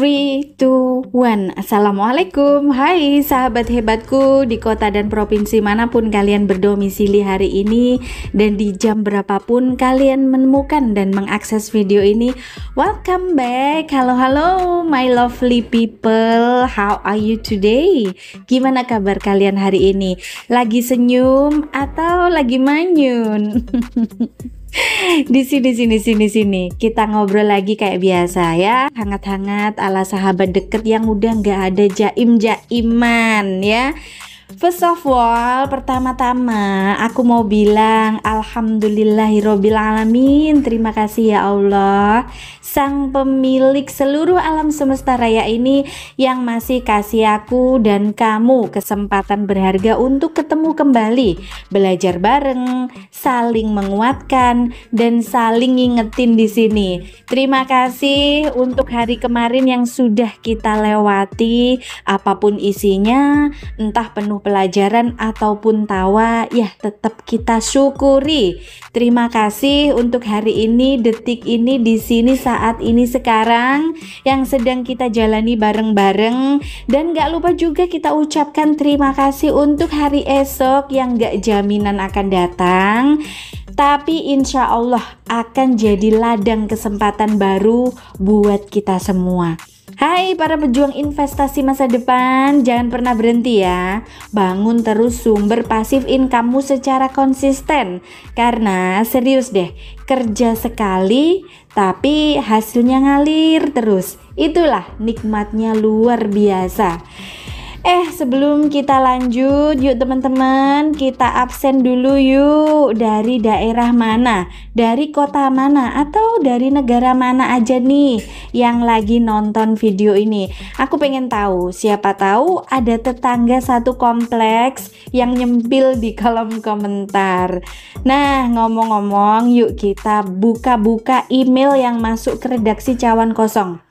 3, 2, 1. Assalamualaikum. Hai sahabat hebatku di kota dan provinsi manapun kalian berdomisili hari ini, dan di jam berapapun kalian menemukan dan mengakses video ini. Welcome back. Halo my lovely people. How are you today? Gimana kabar kalian hari ini? Lagi senyum atau lagi manyun? Di sini kita ngobrol lagi kayak biasa ya, hangat-hangat ala sahabat deket yang udah nggak ada jaim-jaiman ya. First of all, pertama-tama aku mau bilang alhamdulillahirobbil alamin. Terima kasih ya Allah, sang pemilik seluruh alam semesta raya ini, yang masih kasih aku dan kamu kesempatan berharga untuk ketemu kembali, belajar bareng, saling menguatkan dan saling ngingetin di sini. Terima kasih untuk hari kemarin yang sudah kita lewati, apapun isinya, entah penuh pelajaran ataupun tawa, ya tetap kita syukuri. Terima kasih untuk hari ini, detik ini, di sini, saat ini, sekarang yang sedang kita jalani bareng-bareng. Dan gak lupa juga kita ucapkan terima kasih untuk hari esok yang gak jaminan akan datang, tapi insya Allah akan jadi ladang kesempatan baru buat kita semua. Hai para pejuang investasi masa depan, jangan pernah berhenti ya. Bangun terus sumber pasif income-mu secara konsisten. Karena serius deh, kerja sekali tapi hasilnya ngalir terus. Itulah nikmatnya luar biasa. Sebelum kita lanjut, yuk teman-teman, kita absen dulu yuk. Dari daerah mana, dari kota mana, atau dari negara mana aja nih yang lagi nonton video ini. Aku pengen tahu, siapa tahu ada tetangga satu kompleks yang nyempil di kolom komentar. Nah, ngomong-ngomong, yuk kita buka-buka email yang masuk ke redaksi Cawan Kosong.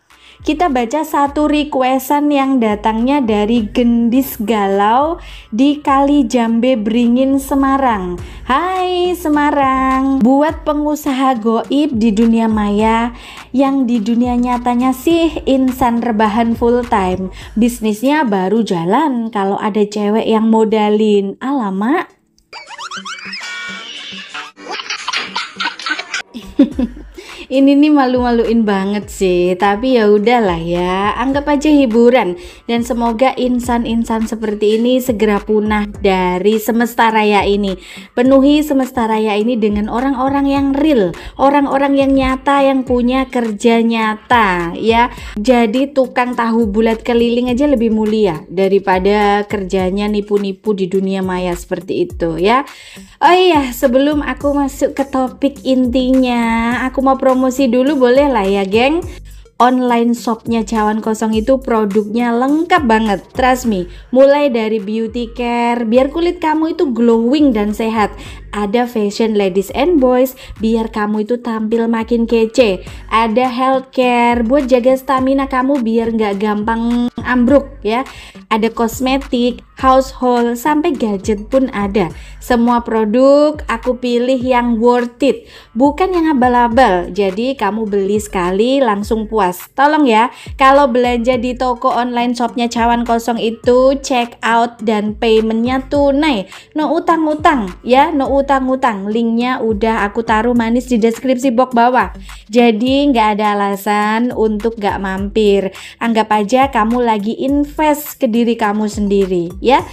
Kita baca satu requestan yang datangnya dari Gendis Galau di Kali Jambe Beringin, Semarang. Hai Semarang, buat pengusaha goib di dunia maya yang di dunia nyatanya sih insan rebahan full time, bisnisnya baru jalan kalau ada cewek yang modalin. Alamak. Ini nih malu-maluin banget sih, tapi ya udahlah ya, anggap aja hiburan. Dan semoga insan-insan seperti ini segera punah dari semesta raya ini. Penuhi semesta raya ini dengan orang-orang yang real, orang-orang yang nyata, yang punya kerja nyata ya. Jadi tukang tahu bulat keliling aja lebih mulia daripada kerjanya nipu-nipu di dunia maya seperti itu ya. Oh iya, sebelum aku masuk ke topik intinya, aku mau promosi dulu, boleh lah ya geng. Online shopnya Cawan Kosong itu produknya lengkap banget, trust me. Mulai dari beauty care biar kulit kamu itu glowing dan sehat, ada fashion ladies and boys biar kamu itu tampil makin kece, ada healthcare buat jaga stamina kamu biar nggak gampang ambruk ya, ada kosmetik, household, sampai gadget pun ada. Semua produk aku pilih yang worth it, bukan yang abal-abal. Jadi kamu beli sekali langsung puas. Tolong ya, kalau belanja di toko online shopnya Cawan Kosong itu check out dan paymentnya tunai, no utang-utang ya, no utang-utang. Linknya udah aku taruh manis di deskripsi box bawah, jadi nggak ada alasan untuk nggak mampir. Anggap aja kamu lagi invest ke diri kamu sendiri ya.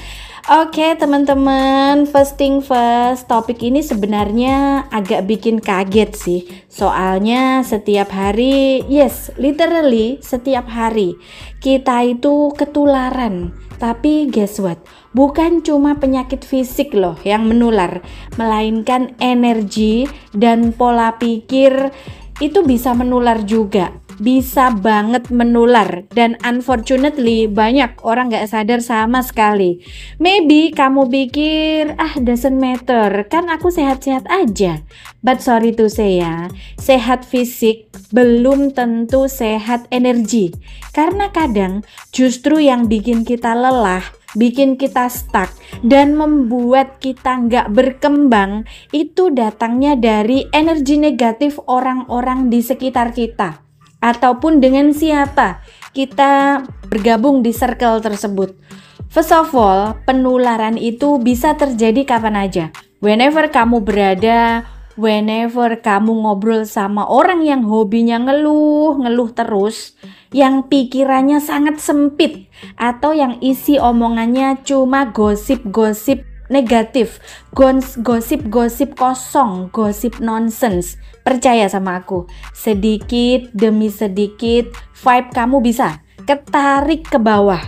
Oke teman-teman, first thing first, topik ini sebenarnya agak bikin kaget sih. Soalnya setiap hari, yes literally setiap hari, kita itu ketularan. Tapi guess what? Bukan cuma penyakit fisik loh yang menular, melainkan energi dan pola pikir itu bisa menular juga. Bisa banget menular, dan unfortunately banyak orang gak sadar sama sekali. Maybe kamu pikir doesn't matter, kan aku sehat-sehat aja. But sorry to say ya, sehat fisik belum tentu sehat energi. Karena kadang justru yang bikin kita lelah, bikin kita stuck, dan membuat kita nggak berkembang itu datangnya dari energi negatif orang-orang di sekitar kita. Ataupun dengan siapa kita bergabung di circle tersebut. First of all, penularan itu bisa terjadi kapan aja. Whenever kamu berada, whenever kamu ngobrol sama orang yang hobinya ngeluh terus, yang pikirannya sangat sempit, atau yang isi omongannya cuma gosip-gosip negatif, gosip-gosip kosong, gosip nonsense. Percaya sama aku, sedikit demi sedikit vibe kamu bisa ketarik ke bawah.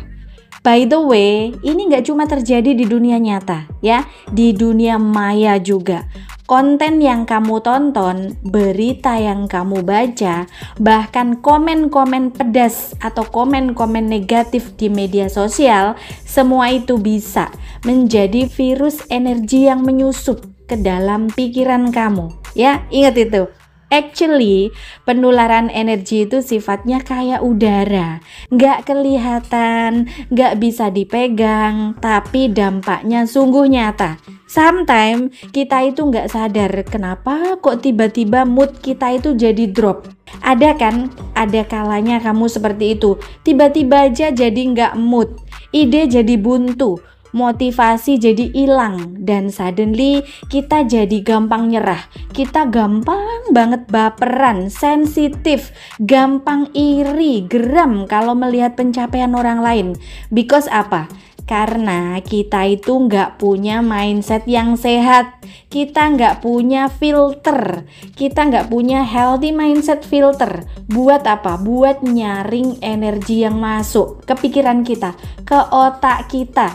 By the way, ini nggak cuma terjadi di dunia nyata ya, di dunia maya juga. Konten yang kamu tonton, berita yang kamu baca, bahkan komen-komen pedas atau komen-komen negatif di media sosial, semua itu bisa menjadi virus energi yang menyusup ke dalam pikiran kamu. Ya, ingat itu. Actually, penularan energi itu sifatnya kayak udara, nggak kelihatan, nggak bisa dipegang, tapi dampaknya sungguh nyata. Sometimes kita itu nggak sadar kenapa kok tiba-tiba mood kita itu jadi drop. Ada kan? Ada kalanya kamu seperti itu, tiba-tiba aja jadi nggak mood, ide jadi buntu, motivasi jadi hilang, dan suddenly kita jadi gampang nyerah, kita gampang banget baperan, sensitif, gampang iri, geram kalau melihat pencapaian orang lain. Because apa? Karena kita itu nggak punya mindset yang sehat, kita nggak punya filter, kita nggak punya healthy mindset filter. Buat apa? Buat nyaring energi yang masuk ke pikiran kita, ke otak kita.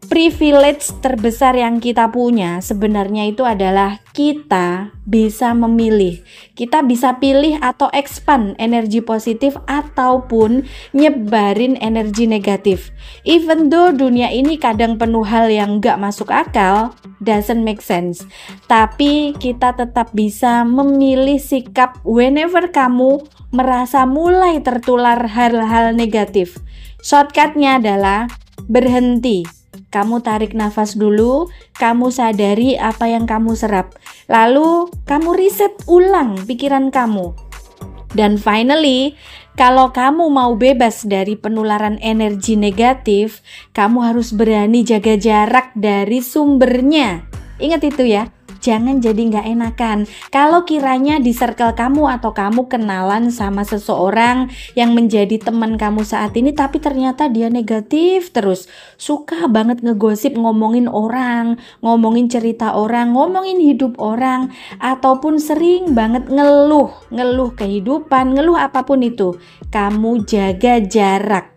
Privilege terbesar yang kita punya sebenarnya itu adalah kita bisa memilih. Kita bisa pilih atau expand energi positif ataupun nyebarin energi negatif. Even though dunia ini kadang penuh hal yang gak masuk akal, doesn't make sense. Tapi kita tetap bisa memilih sikap whenever kamu merasa mulai tertular hal-hal negatif. Shortcutnya adalah berhenti. Kamu tarik nafas dulu, kamu sadari apa yang kamu serap. Lalu kamu riset ulang pikiran kamu. Dan finally, kalau kamu mau bebas dari penularan energi negatif, kamu harus berani jaga jarak dari sumbernya. Ingat itu ya. Jangan jadi nggak enakan kalau kiranya di circle kamu atau kamu kenalan sama seseorang yang menjadi teman kamu saat ini, tapi ternyata dia negatif terus, suka banget ngegosip, ngomongin orang, ngomongin cerita orang, ngomongin hidup orang, ataupun sering banget ngeluh kehidupan, ngeluh apapun itu. Kamu jaga jarak,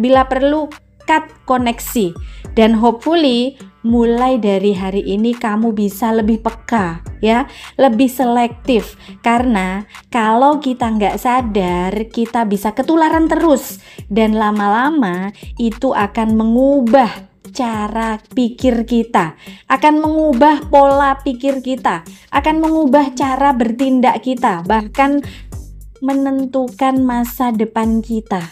bila perlu cut koneksi, dan hopefully mulai dari hari ini kamu bisa lebih peka ya, lebih selektif, karena kalau kita nggak sadar kita bisa ketularan terus, dan lama-lama itu akan mengubah cara pikir kita, akan mengubah pola pikir kita, akan mengubah cara bertindak kita, bahkan menentukan masa depan kita.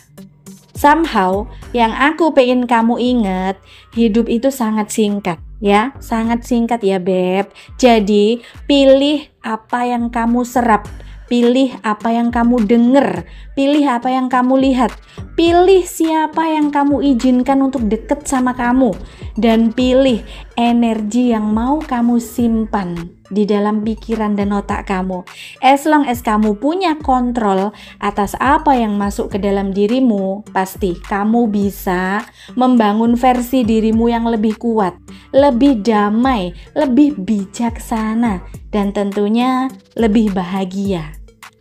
Somehow, yang aku pengen kamu ingat, hidup itu sangat singkat ya, sangat singkat ya Beb. Jadi, pilih apa yang kamu serap, pilih apa yang kamu denger, pilih apa yang kamu lihat, pilih siapa yang kamu izinkan untuk deket sama kamu, dan pilih energi yang mau kamu simpan di dalam pikiran dan otak kamu. As long as kamu punya kontrol atas apa yang masuk ke dalam dirimu, pasti kamu bisa membangun versi dirimu yang lebih kuat, lebih damai, lebih bijaksana, dan tentunya lebih bahagia.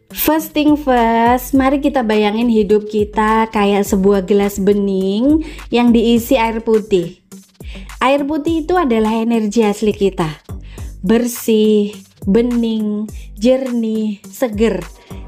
First thing first, mari kita bayangin hidup kita kayak sebuah gelas bening yang diisi air putih. Air putih itu adalah energi asli kita. Bersih, bening, jernih, seger.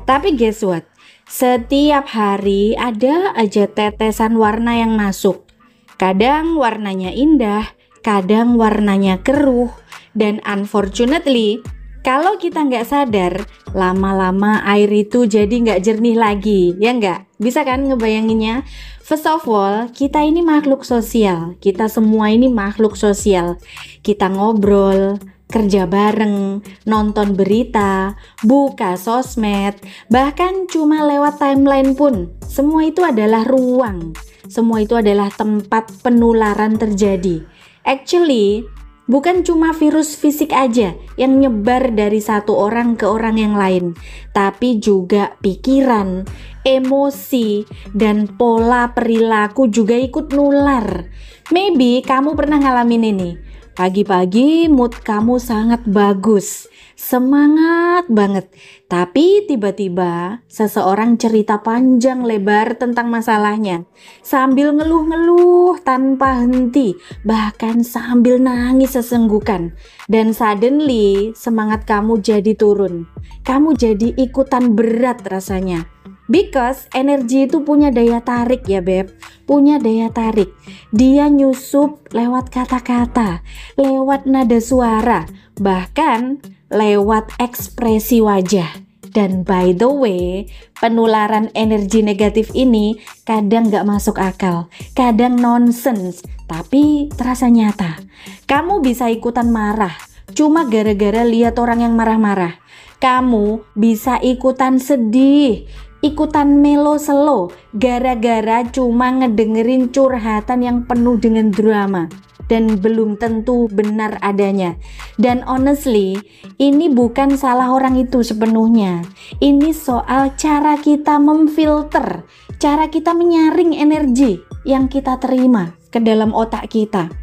Tapi guess what? Setiap hari ada aja tetesan warna yang masuk. Kadang warnanya indah, kadang warnanya keruh, dan unfortunately, kalau kita nggak sadar, lama-lama air itu jadi nggak jernih lagi, ya nggak? Bisa kan ngebayanginnya? First of all, kita ini makhluk sosial. Kita semua ini makhluk sosial. Kita ngobrol, kerja bareng, nonton berita, buka sosmed, bahkan cuma lewat timeline pun. Semua itu adalah ruang. Semua itu adalah tempat penularan terjadi. Actually, bukan cuma virus fisik aja yang nyebar dari satu orang ke orang yang lain, tapi juga pikiran, emosi, dan pola perilaku juga ikut nular. Maybe kamu pernah ngalamin ini. Pagi-pagi mood kamu sangat bagus, semangat banget. Tapi tiba-tiba seseorang cerita panjang lebar tentang masalahnya, sambil ngeluh-ngeluh tanpa henti, bahkan sambil nangis sesenggukan. Dan suddenly semangat kamu jadi turun. Kamu jadi ikutan berat rasanya. Because energi itu punya daya tarik ya Beb, punya daya tarik. Dia nyusup lewat kata-kata, lewat nada suara, bahkan lewat ekspresi wajah. Dan by the way, penularan energi negatif ini kadang gak masuk akal, kadang nonsens, tapi terasa nyata. Kamu bisa ikutan marah, cuma gara-gara lihat orang yang marah-marah. Kamu bisa ikutan sedih, ikutan melo slow gara-gara cuma ngedengerin curhatan yang penuh dengan drama dan belum tentu benar adanya. Dan honestly, ini bukan salah orang itu sepenuhnya. Ini soal cara kita memfilter, cara kita menyaring energi yang kita terima ke dalam otak kita.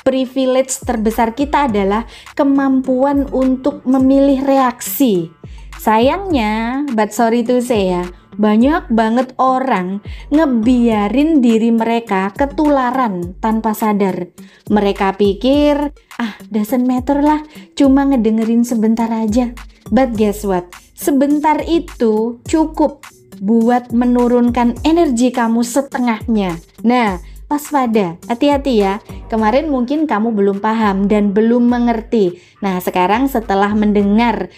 Privilege terbesar kita adalah kemampuan untuk memilih reaksi. Sayangnya, but sorry to say ya, banyak banget orang ngebiarin diri mereka ketularan tanpa sadar. Mereka pikir, doesn't matter lah, cuma ngedengerin sebentar aja. But guess what? Sebentar itu cukup buat menurunkan energi kamu setengahnya. Nah, waspada, hati-hati ya. Kemarin mungkin kamu belum paham dan belum mengerti. Nah, sekarang setelah mendengar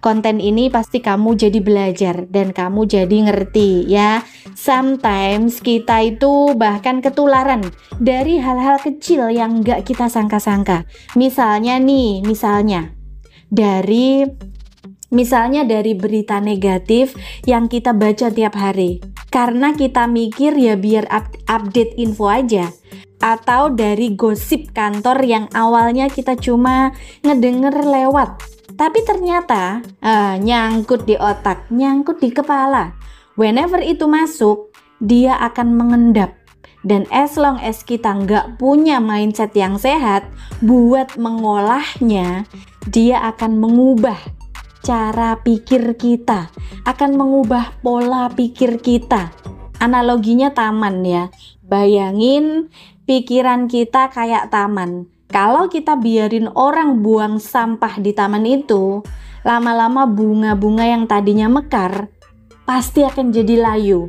konten ini pasti kamu jadi belajar dan kamu jadi ngerti ya. Sometimes kita itu bahkan ketularan dari hal-hal kecil yang gak kita sangka-sangka. Misalnya dari berita negatif yang kita baca tiap hari. Karena kita mikir ya biar update info aja. Atau dari gosip kantor yang awalnya kita cuma ngedenger lewat, tapi ternyata nyangkut di otak, nyangkut di kepala. Whenever itu masuk, dia akan mengendap. Dan as long as kita nggak punya mindset yang sehat buat mengolahnya, dia akan mengubah cara pikir kita, akan mengubah pola pikir kita. Analoginya taman ya. Bayangin pikiran kita kayak taman. Kalau kita biarin orang buang sampah di taman itu, lama-lama bunga-bunga yang tadinya mekar pasti akan jadi layu.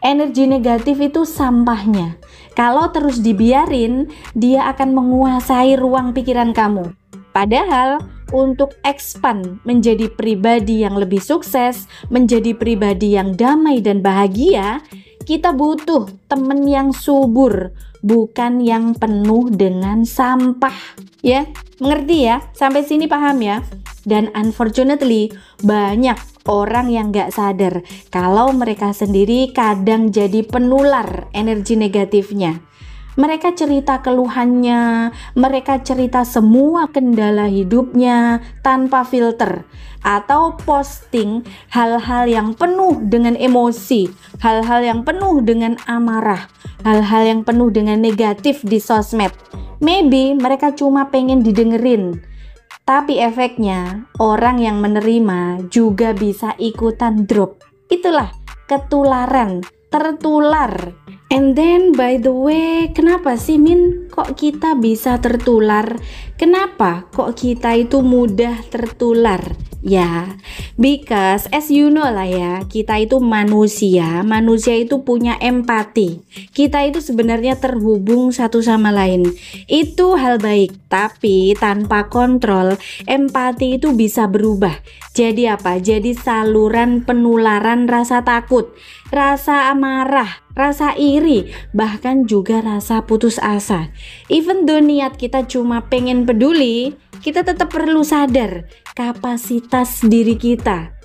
Energi negatif itu sampahnya. Kalau terus dibiarin, dia akan menguasai ruang pikiran kamu. Padahal untuk expand menjadi pribadi yang lebih sukses, menjadi pribadi yang damai dan bahagia, kita butuh teman yang subur, bukan yang penuh dengan sampah. Ya, mengerti ya? Sampai sini paham ya? Dan unfortunately, banyak orang yang gak sadar kalau mereka sendiri kadang jadi penular energi negatifnya. Mereka cerita keluhannya, mereka cerita semua kendala hidupnya tanpa filter, atau posting hal-hal yang penuh dengan emosi, hal-hal yang penuh dengan amarah, hal-hal yang penuh dengan negatif di sosmed. Maybe mereka cuma pengen didengerin, tapi efeknya orang yang menerima juga bisa ikutan drop. Itulah ketularan, tertular. And then by the way, kenapa sih Min kok kita bisa tertular? Kenapa kok kita itu mudah tertular? Ya, because as you know lah ya, kita itu manusia itu punya empati. Kita itu sebenarnya terhubung satu sama lain. Itu hal baik, tapi tanpa kontrol, empati itu bisa berubah. Jadi apa? Jadi saluran penularan rasa takut, rasa amarah, rasa iri, bahkan juga rasa putus asa. Even though niat kita cuma pengen peduli, kita tetap perlu sadar kapasitas diri kita.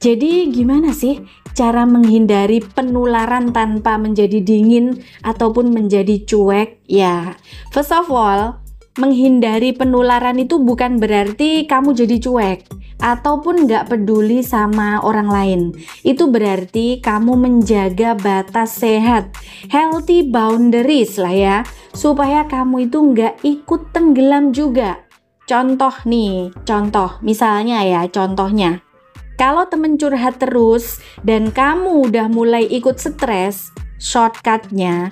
Jadi gimana sih cara menghindari penularan tanpa menjadi dingin ataupun menjadi cuek? Ya, first of all, menghindari penularan itu bukan berarti kamu jadi cuek ataupun nggak peduli sama orang lain. Itu berarti kamu menjaga batas sehat, healthy boundaries lah ya, supaya kamu itu nggak ikut tenggelam juga. Contoh misalnya ya, contohnya. Kalau temen curhat terus dan kamu udah mulai ikut stres, shortcutnya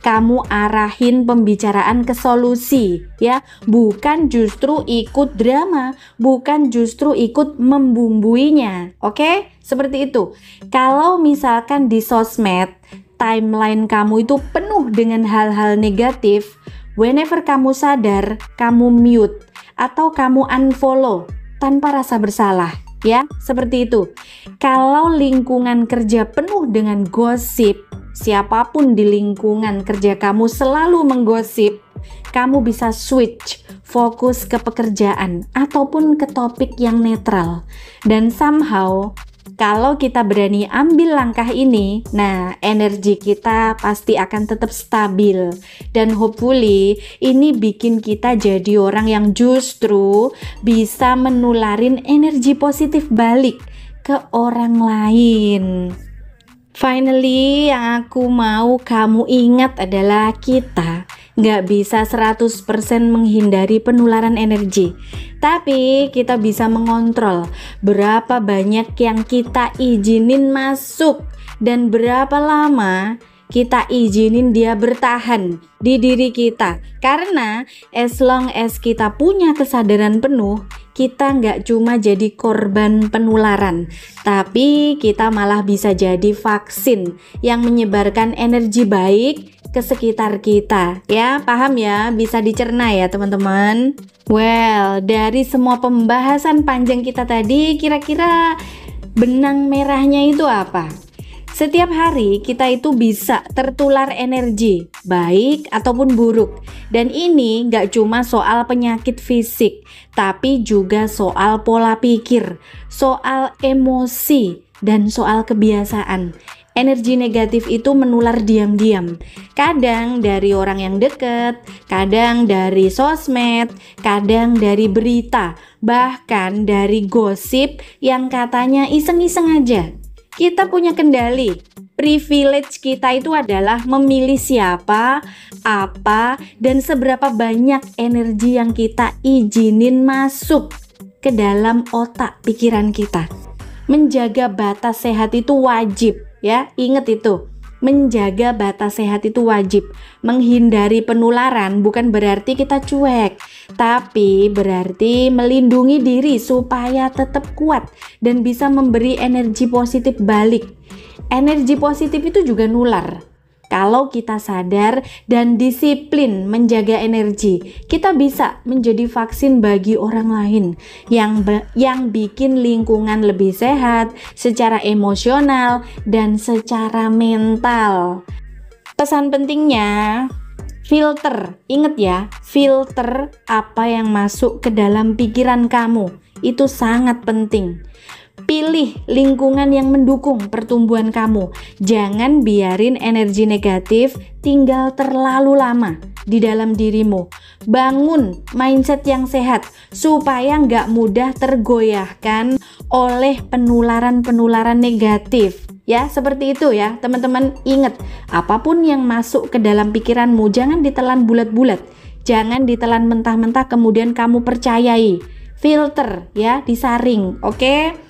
kamu arahin pembicaraan ke solusi ya, bukan justru ikut drama, bukan justru ikut membumbuinya. Oke? Seperti itu. Kalau misalkan di sosmed timeline kamu itu penuh dengan hal-hal negatif, whenever kamu sadar, kamu mute atau kamu unfollow tanpa rasa bersalah. Ya, seperti itu. Kalau lingkungan kerja penuh dengan gosip, siapapun di lingkungan kerja kamu selalu menggosip, kamu bisa switch fokus ke pekerjaan ataupun ke topik yang netral. Dan somehow, kalau kita berani ambil langkah ini, nah energi kita pasti akan tetap stabil. Dan hopefully ini bikin kita jadi orang yang justru bisa menularin energi positif balik ke orang lain. Finally, yang aku mau kamu ingat adalah kita nggak bisa 100% menghindari penularan energi. Tapi kita bisa mengontrol berapa banyak yang kita izinin masuk dan berapa lama kita izinin dia bertahan di diri kita. Karena as long as kita punya kesadaran penuh, kita nggak cuma jadi korban penularan, tapi kita malah bisa jadi vaksin yang menyebarkan energi baik ke sekitar kita. Ya, paham ya? Bisa dicerna ya teman-teman. Well, dari semua pembahasan panjang kita tadi, kira-kira benang merahnya itu apa? Setiap hari kita itu bisa tertular energi, baik ataupun buruk. Dan ini gak cuma soal penyakit fisik, tapi juga soal pola pikir, soal emosi, dan soal kebiasaan. Energi negatif itu menular diam-diam. Kadang dari orang yang dekat, kadang dari sosmed, kadang dari berita, bahkan dari gosip yang katanya iseng-iseng aja. Kita punya kendali. Privilege kita itu adalah memilih siapa, apa, dan seberapa banyak energi yang kita izinin masuk ke dalam otak pikiran kita. Menjaga batas sehat itu wajib, ya. Ingat itu. Menjaga batas sehat itu wajib. Menghindari penularan bukan berarti kita cuek, tapi berarti melindungi diri supaya tetap kuat dan bisa memberi energi positif balik. Energi positif itu juga nular. Kalau kita sadar dan disiplin menjaga energi, kita bisa menjadi vaksin bagi orang lain yang bikin lingkungan lebih sehat secara emosional dan secara mental. Pesan pentingnya, filter. Ingat ya, filter apa yang masuk ke dalam pikiran kamu. Itu sangat penting. Pilih lingkungan yang mendukung pertumbuhan kamu. Jangan biarin energi negatif tinggal terlalu lama di dalam dirimu. Bangun mindset yang sehat supaya nggak mudah tergoyahkan oleh penularan-penularan negatif. Ya, seperti itu ya teman-teman. Ingat, apapun yang masuk ke dalam pikiranmu jangan ditelan bulat-bulat. Jangan ditelan mentah-mentah kemudian kamu percayai. Filter ya, disaring, oke?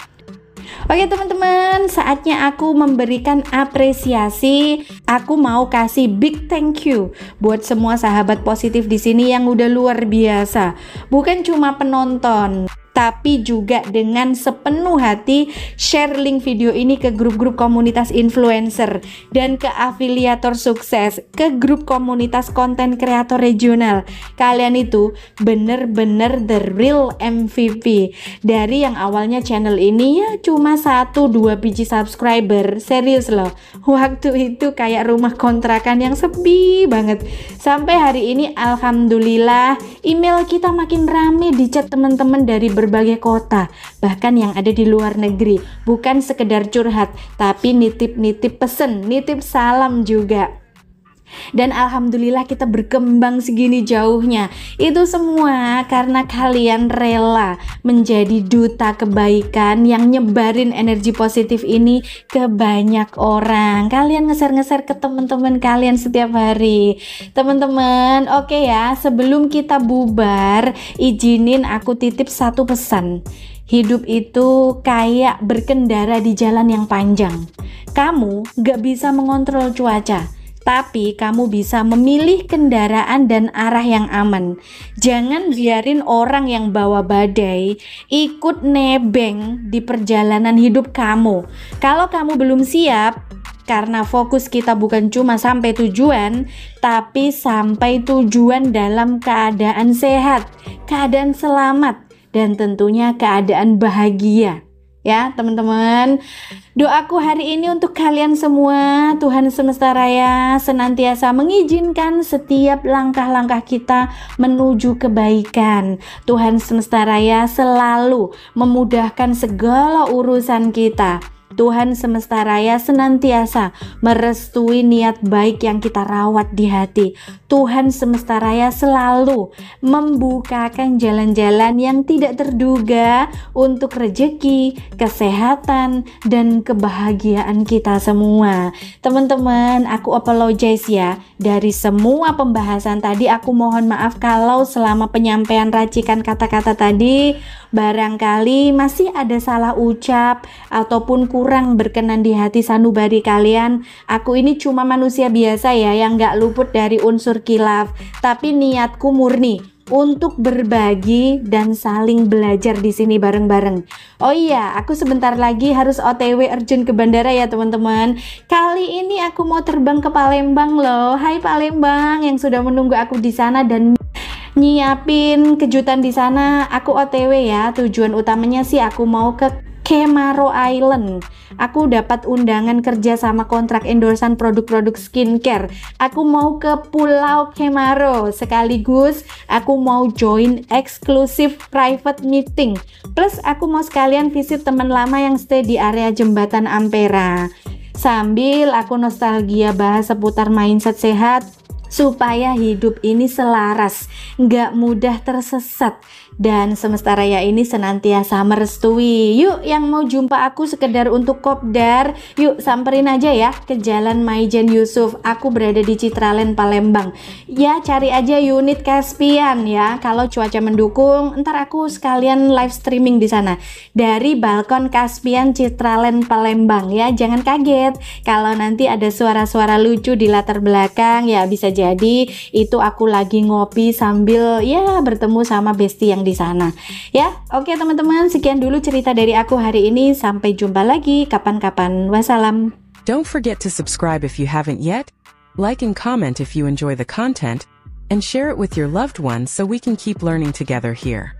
Oke teman-teman, saatnya aku memberikan apresiasi. Aku mau kasih big thank you buat semua sahabat positif di sini yang udah luar biasa. Bukan cuma penonton, tapi juga dengan sepenuh hati share link video ini ke grup-grup komunitas influencer dan ke afiliator sukses, ke grup komunitas konten kreator regional. Kalian itu bener-bener the real MVP. Dari yang awalnya channel ini ya cuma 1-2 biji subscriber, serius loh, waktu itu kayak rumah kontrakan yang sepi banget. Sampai hari ini alhamdulillah email kita makin rame di chat teman-teman dari berbagai kota, bahkan yang ada di luar negeri. Bukan sekedar curhat, tapi nitip-nitip pesen, nitip salam juga. Dan alhamdulillah kita berkembang segini jauhnya. Itu semua karena kalian rela menjadi duta kebaikan yang nyebarin energi positif ini ke banyak orang. Kalian ngeser-ngeser ke teman-teman kalian setiap hari. Teman-teman, oke ya, sebelum kita bubar, izinin aku titip satu pesan. Hidup itu kayak berkendara di jalan yang panjang. Kamu gak bisa mengontrol cuaca, tapi kamu bisa memilih kendaraan dan arah yang aman. Jangan biarin orang yang bawa badai ikut nebeng di perjalanan hidup kamu. Kalau kamu belum siap, karena fokus kita bukan cuma sampai tujuan, tapi sampai tujuan dalam keadaan sehat, keadaan selamat, dan tentunya keadaan bahagia. Ya teman-teman, doaku hari ini untuk kalian semua, Tuhan semesta raya senantiasa mengizinkan setiap langkah-langkah kita menuju kebaikan. Tuhan semesta raya selalu memudahkan segala urusan kita. Tuhan semesta raya senantiasa merestui niat baik yang kita rawat di hati. Tuhan semesta raya selalu membukakan jalan-jalan yang tidak terduga untuk rezeki, kesehatan, dan kebahagiaan kita semua. Teman-teman, aku apologize ya. Dari semua pembahasan tadi, aku mohon maaf kalau selama penyampaian racikan kata-kata tadi barangkali masih ada salah ucap ataupun kurang berkenan di hati sanubari kalian. Aku ini cuma manusia biasa ya, yang gak luput dari unsur kilaf, tapi niatku murni untuk berbagi dan saling belajar di sini bareng-bareng. Oh iya, aku sebentar lagi harus OTW urgent ke bandara ya teman-teman. Kali ini aku mau terbang ke Palembang loh. Hai Palembang yang sudah menunggu aku di sana dan nyiapin kejutan di sana. Aku OTW ya. Tujuan utamanya sih aku mau ke Kemaro Island. Aku dapat undangan kerja sama kontrak endorsan produk-produk skincare. Aku mau ke Pulau Kemaro. Sekaligus aku mau join exclusive private meeting. Plus aku mau sekalian visit teman lama yang stay di area Jembatan Ampera. Sambil aku nostalgia bahas seputar mindset sehat supaya hidup ini selaras, nggak mudah tersesat, dan semesta raya ini senantiasa merestui. Yuk yang mau jumpa aku sekedar untuk kopdar, yuk samperin aja ya ke Jalan Maijen Yusuf. Aku berada di Citraland Palembang. Ya cari aja unit Caspian ya. Kalau cuaca mendukung, ntar aku sekalian live streaming di sana dari balkon Caspian Citraland Palembang ya. Jangan kaget kalau nanti ada suara-suara lucu di latar belakang ya, bisa jadi itu aku lagi ngopi sambil ya bertemu sama bestie yang di sana ya. Oke teman-teman, sekian dulu cerita dari aku hari ini. Sampai jumpa lagi kapan-kapan. Wassalam. Don't forget to subscribe if you haven't yet, like and comment if you enjoy the content, and share it with your loved ones so we can keep learning together here.